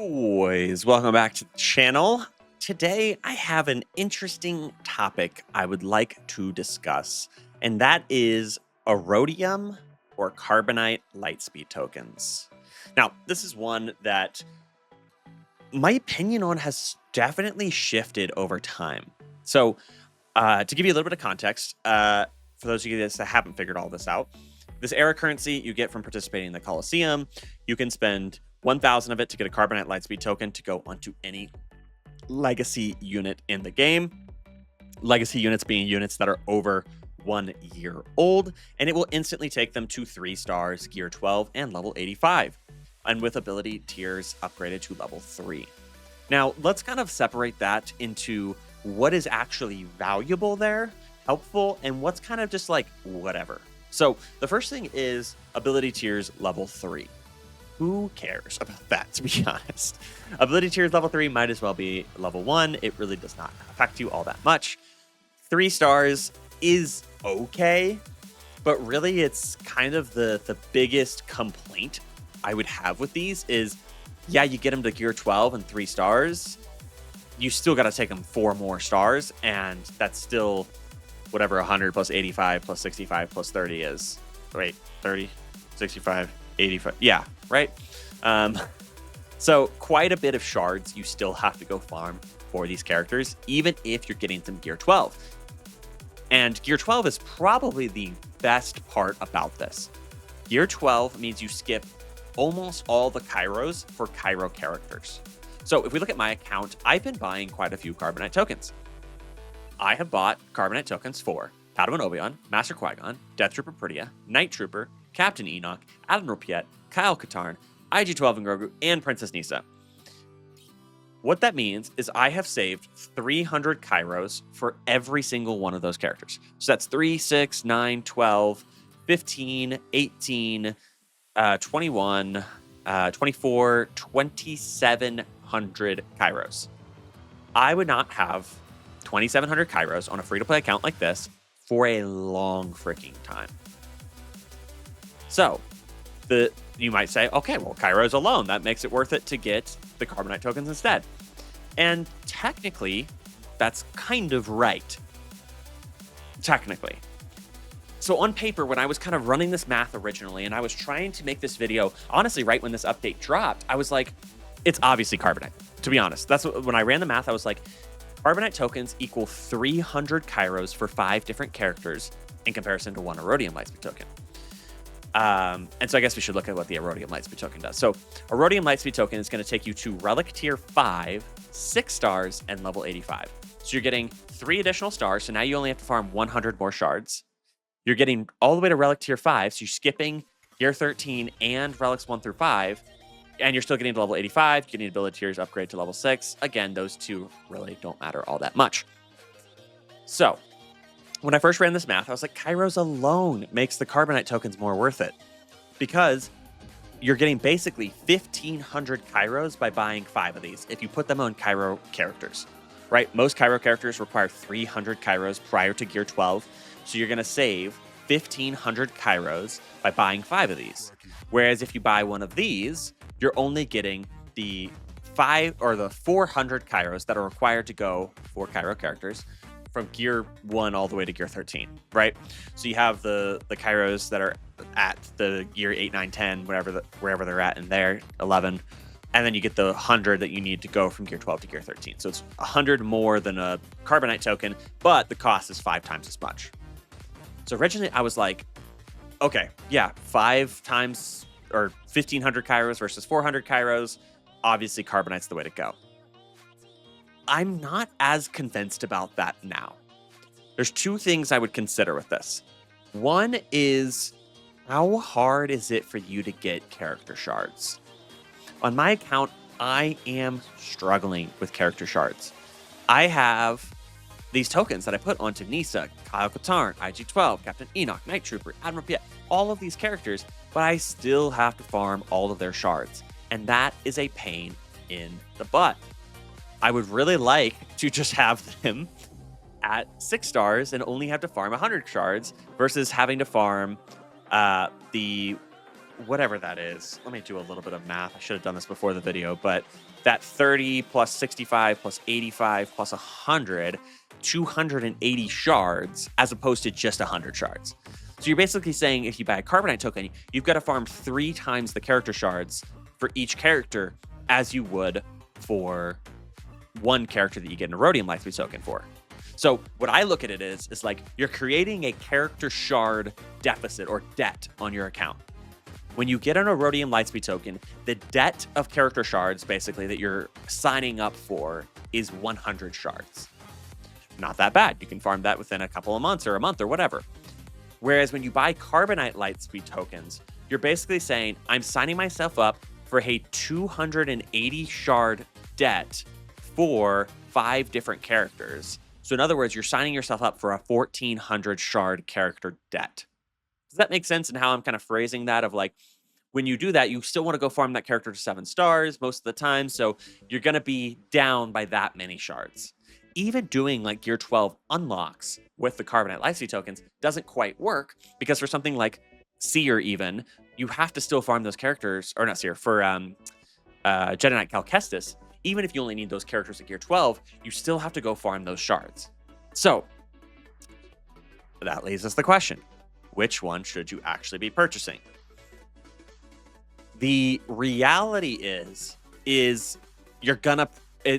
Boys, welcome back to the channel. Today, I have an interesting topic I would like to discuss, and that is Aurodium or Carbonite Lightspeed tokens. Now, this is one that my opinion on has definitely shifted over time. So, to give you a little bit of context, for those of you that haven't figured all this out, this era currency you get from participating in the Coliseum. You can spend 1,000 of it to get a Carbonite Lightspeed token to go onto any legacy unit in the game. Legacy units being units that are over 1 year old, and it will instantly take them to 3 stars, gear 12, and level 85, and with ability tiers upgraded to level 3. Now, let's kind of separate that into what is actually valuable there, helpful, and what's kind of just like whatever. So the first thing is ability tiers level 3. Who cares about that, to be honest? Ability tiers level 3 might as well be level 1. It really does not affect you all that much. 3 stars is okay, but really it's kind of the biggest complaint I would have with these is, yeah, you get them to gear 12 and 3 stars. You still got to take them 4 more stars, and that's still whatever 100 plus 85 plus 65 plus 30 is. Wait, 30, 65, 85. Yeah, right? So quite a bit of shards you still have to go farm for these characters, even if you're getting them gear 12. And gear 12 is probably the best part about this. Gear 12 means you skip almost all the Kairos for Kairo characters. So if we look at my account, I've been buying quite a few Carbonite tokens. I have bought Carbonite tokens for Padawan Obi-Wan, Master Qui-Gon, Death Trooper Priya, Night Trooper, Captain Enoch, Admiral Piet, Kyle Katarn, IG-12 and Grogu, and Princess Nisa. What that means is I have saved 300 Kairos for every single one of those characters. So that's 3, 6, 9, 12, 15, 18, 21, 24, 2,700 Kairos. I would not have 2,700 Kairos on a free-to-play account like this for a long freaking time. So, you might say, okay, well, Kairos alone, that makes it worth it to get the Carbonite tokens instead. And technically, that's kind of right. Technically. So on paper, when I was kind of running this math originally, and I was trying to make this video, honestly, right when this update dropped, I was like, it's obviously Carbonite, to be honest. That's when I ran the math, I was like, Carbonite tokens equal 300 Kairos for 5 different characters in comparison to 1 Aurodium Lightspeed token. And so I guess we should look at what the Aurodium Lightspeed token does. So Aurodium Lightspeed token is going to take you to Relic Tier 5, 6 stars, and level 85. So you're getting 3 additional stars, so now you only have to farm 100 more shards. You're getting all the way to Relic Tier 5, so you're skipping Gear 13 and Relics 1 through 5, and you're still getting to level 85, getting ability tiers upgrade to level 6. Again, those two really don't matter all that much. So, when I first ran this math, I was like, Kairos alone makes the Carbonite tokens more worth it. Because you're getting basically 1,500 Kairos by buying 5 of these, if you put them on Kairo characters. Right? Most Kairo characters require 300 Kairos prior to Gear 12, so you're going to save 1,500 Kairos by buying 5 of these. Whereas if you buy one of these, you're only getting the 400 Kairos that are required to go for Kairo characters from Gear 1 all the way to Gear 13, right? So you have the Kairos that are at the Gear 8, 9, 10, wherever they're at in there, 11, and then you get the 100 that you need to go from Gear 12 to Gear 13. So it's 100 more than a Carbonite token, but the cost is 5 times as much. So originally I was like, okay, yeah, 5 times or 1,500 Kairos versus 400 Kairos, obviously Carbonite's the way to go. I'm not as convinced about that now. There's 2 things I would consider with this. One is, how hard is it for you to get character shards? On my account, I am struggling with character shards. I have these tokens that I put onto Nisa, Kyle Katarn, IG-12, Captain Enoch, Night Trooper, Admiral Piet, all of these characters, but I still have to farm all of their shards. And that is a pain in the butt. I would really like to just have them at 6 stars and only have to farm 100 shards versus having to farm the whatever that is. Let me do a little bit of math. I should have done this before the video, but that 30 plus 65 plus 85 plus 100, 280 shards as opposed to just 100 shards. So you're basically saying if you buy a Carbonite token, you've got to farm 3 times the character shards for each character as you would for one character that you get an Aurodium Lightspeed token for. So what I look at it is like you're creating a character shard deficit or debt on your account. When you get an Aurodium Lightspeed token, the debt of character shards basically that you're signing up for is 100 shards. Not that bad. You can farm that within a couple of months or a month or whatever. Whereas when you buy Carbonite Lightspeed tokens, you're basically saying, I'm signing myself up for a 280 shard debt for 5 different characters. So in other words, you're signing yourself up for a 1,400 shard character debt. Does that make sense in how I'm kind of phrasing that of like, when you do that, you still want to go farm that character to 7 stars most of the time. So you're going to be down by that many shards. Even doing like Gear 12 unlocks with the Carbonite Lightspeed tokens doesn't quite work because for something like Seer even, you have to still farm those characters, or not Seer, for Jedi Knight Cal Kestis. Even if you only need those characters at Gear 12, you still have to go farm those shards. So that leaves us the question, which one should you actually be purchasing? The reality is it's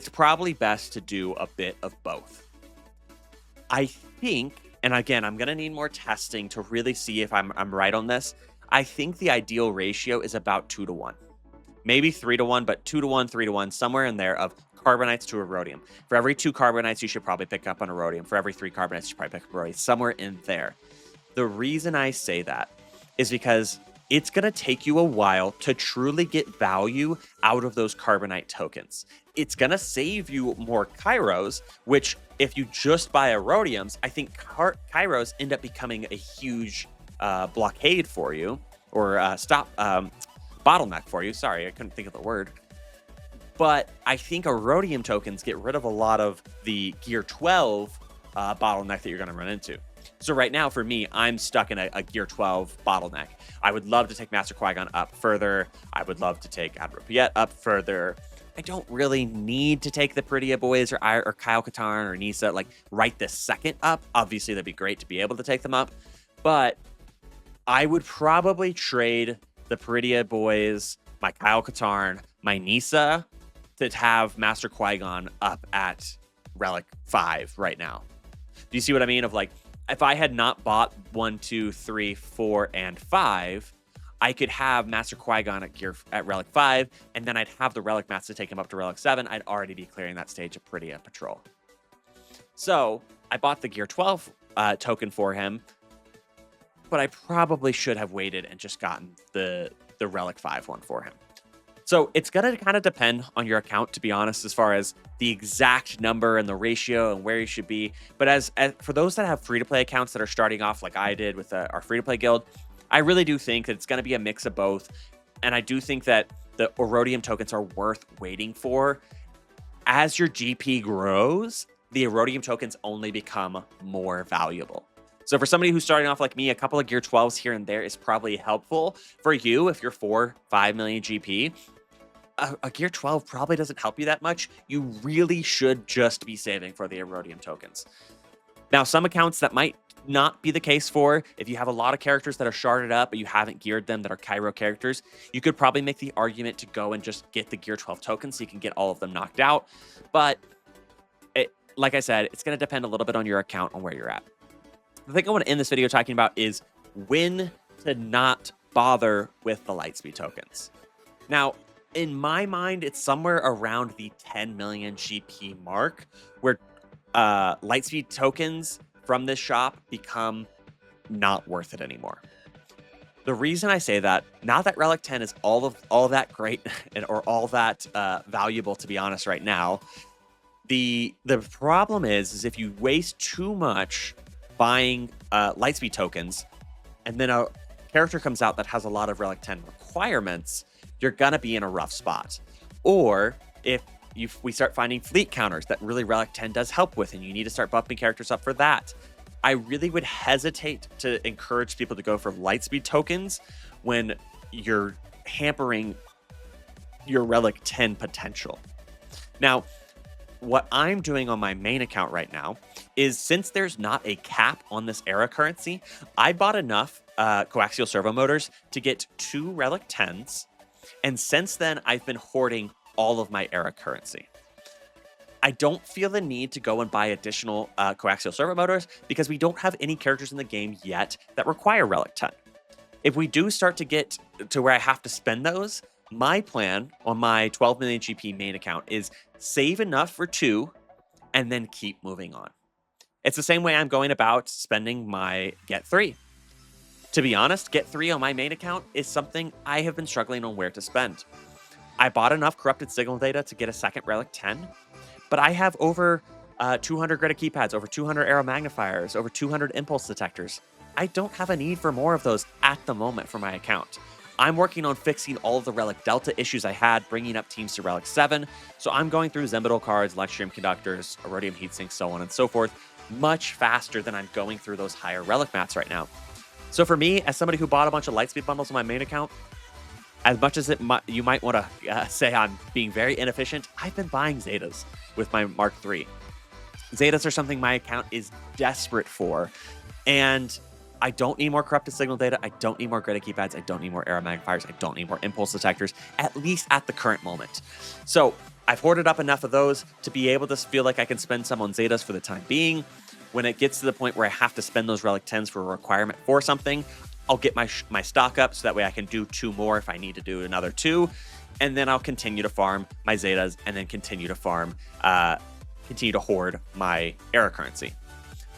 probably best to do a bit of both. I think, and again, I'm going to need more testing to really see if I'm right on this. I think the ideal ratio is about 2 to 1. Maybe 3 to 1, but 2 to 1, 3 to 1, somewhere in there of Carbonites to Aurodium. For every 2 Carbonites, you should probably pick up an Aurodium. For every 3 Carbonites, you should probably pick up Aurodium. Somewhere in there. The reason I say that is because it's going to take you a while to truly get value out of those Carbonite tokens. It's going to save you more Kairos, which if you just buy Aurodiums, I think Kairos end up becoming a huge blockade for you, or bottleneck for you. Sorry, I couldn't think of the word. But I think Aurodium tokens get rid of a lot of the Gear 12 bottleneck that you're going to run into. So right now, for me, I'm stuck in a Gear 12 bottleneck. I would love to take Master Qui-Gon up further. I would love to take Admiral Piet up further. I don't really need to take the Peridea boys or Kyle Katarn or Nisa like right this second up. Obviously, that'd be great to be able to take them up. But I would probably trade the Peridea boys, my Kyle Katarn, my Nisa, to have Master Qui-Gon up at Relic 5 right now. Do you see what I mean? Of like, if I had not bought 1, 2, 3, 4, and 5, I could have Master Qui-Gon at Relic 5, and then I'd have the Relic Mats to take him up to Relic 7. I'd already be clearing that stage of Peridea Patrol. So I bought the Gear 12 token for him, but I probably should have waited and just gotten the Relic 5 one for him. So it's going to kind of depend on your account, to be honest, as far as the exact number and the ratio and where you should be. But as for those that have free-to-play accounts that are starting off like I did with our free-to-play guild, I really do think that it's going to be a mix of both. And I do think that the Aurodium tokens are worth waiting for. As your GP grows, the Aurodium tokens only become more valuable. So for somebody who's starting off like me, a couple of Gear 12s here and there is probably helpful. For you, if you're 4-5 million GP, a Gear 12 probably doesn't help you that much. You really should just be saving for the Aurodium tokens. Now, some accounts that might not be the case for, if you have a lot of characters that are sharded up, but you haven't geared them that are Cairo characters, you could probably make the argument to go and just get the Gear 12 tokens so you can get all of them knocked out. But like I said, it's going to depend a little bit on your account and where you're at. The thing I want to end this video talking about is when to not bother with the Lightspeed tokens. Now, in my mind, it's somewhere around the 10 million GP mark where Lightspeed tokens from this shop become not worth it anymore. The reason I say that, not that Relic 10 is all that great or all that valuable, to be honest, right now. The problem is if you waste too much buying Lightspeed tokens, and then a character comes out that has a lot of Relic 10 requirements, you're gonna be in a rough spot. Or if we start finding fleet counters that really Relic 10 does help with, and you need to start bumping characters up for that, I really would hesitate to encourage people to go for Lightspeed tokens when you're hampering your Relic 10 potential. Now, what I'm doing on my main account right now is, since there's not a cap on this era currency, I bought enough coaxial servo motors to get 2 Relic 10s. And since then, I've been hoarding all of my era currency. I don't feel the need to go and buy additional coaxial servo motors because we don't have any characters in the game yet that require Relic 10. If we do start to get to where I have to spend those, my plan on my 12 million GP main account is save enough for 2 and then keep moving on. It's the same way I'm going about spending my Get 3. To be honest, Get 3 on my main account is something I have been struggling on where to spend. I bought enough corrupted signal data to get a second Relic 10, but I have over 200 Greta keypads, over 200 arrow magnifiers, over 200 impulse detectors. I don't have a need for more of those at the moment for my account. I'm working on fixing all of the Relic Delta issues I had, bringing up teams to Relic 7, so I'm going through Zembidal cards, Lightstream conductors, Aurodium heatsinks, so on and so forth, much faster than I'm going through those higher Relic mats right now. So for me, as somebody who bought a bunch of Lightspeed bundles on my main account, as much as you might want to say I'm being very inefficient, I've been buying Zetas with my Mark III. Zetas are something my account is desperate for, and I don't need more corrupted signal data. I don't need more Greta keypads. I don't need more arrow magnifiers. I don't need more impulse detectors, at least at the current moment. So I've hoarded up enough of those to be able to feel like I can spend some on Zetas for the time being. When it gets to the point where I have to spend those Relic 10s for a requirement for something, I'll get my stock up so that way I can do 2 more if I need to do another 2. And then I'll continue to farm my Zetas and then continue to farm, continue to hoard my era currency.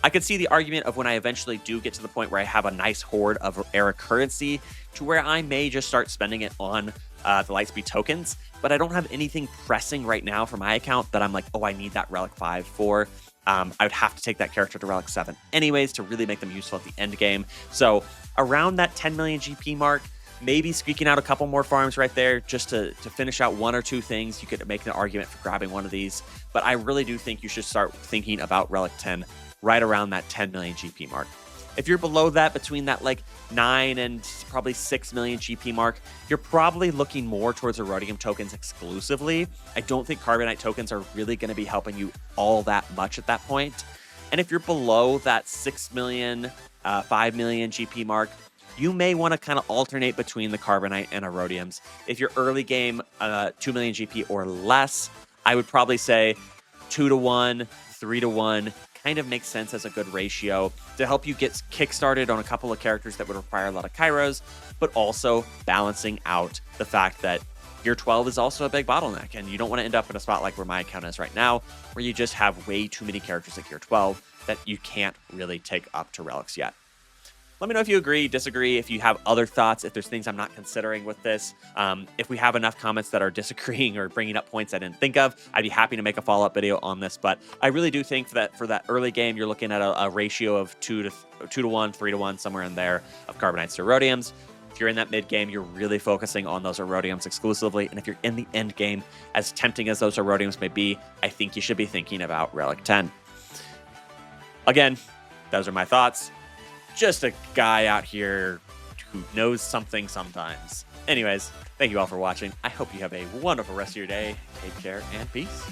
I could see the argument of when I eventually do get to the point where I have a nice hoard of era currency to where I may just start spending it on the Lightspeed tokens, but I don't have anything pressing right now for my account that I'm like, oh, I need that Relic 5 for. I would have to take that character to Relic 7 anyways to really make them useful at the end game. So around that 10 million GP mark, maybe squeaking out a couple more farms right there just to finish out 1 or 2 things. You could make an argument for grabbing one of these, but I really do think you should start thinking about Relic 10 right around that 10 million GP mark. If you're below that, between that like 9 and probably 6 million GP mark, you're probably looking more towards Aurodium tokens exclusively. I don't think Carbonite tokens are really going to be helping you all that much at that point. And if you're below that 6 million, 5 million GP mark, you may want to kind of alternate between the Carbonite and Aurodiums. If you're early game 2 million GP or less, I would probably say 2 to 1, 3 to 1, kind of makes sense as a good ratio to help you get kickstarted on a couple of characters that would require a lot of Kairos, but also balancing out the fact that Gear 12 is also a big bottleneck, and you don't want to end up in a spot like where my account is right now, where you just have way too many characters at Gear 12 that you can't really take up to Relics yet. Let me know if you agree, disagree, if you have other thoughts, if there's things I'm not considering with this. If we have enough comments that are disagreeing or bringing up points I didn't think of, I'd be happy to make a follow-up video on this. But I really do think that for that early game, you're looking at a ratio of 2 to 1, 3 to 1, somewhere in there of Carbonites to Aurodiums. If you're in that mid game, you're really focusing on those Aurodiums exclusively. And if you're in the end game, as tempting as those Aurodiums may be, I think you should be thinking about Relic 10. Again, those are my thoughts. Just a guy out here who knows something sometimes. Anyways, thank you all for watching. I hope you have a wonderful rest of your day. Take care and peace.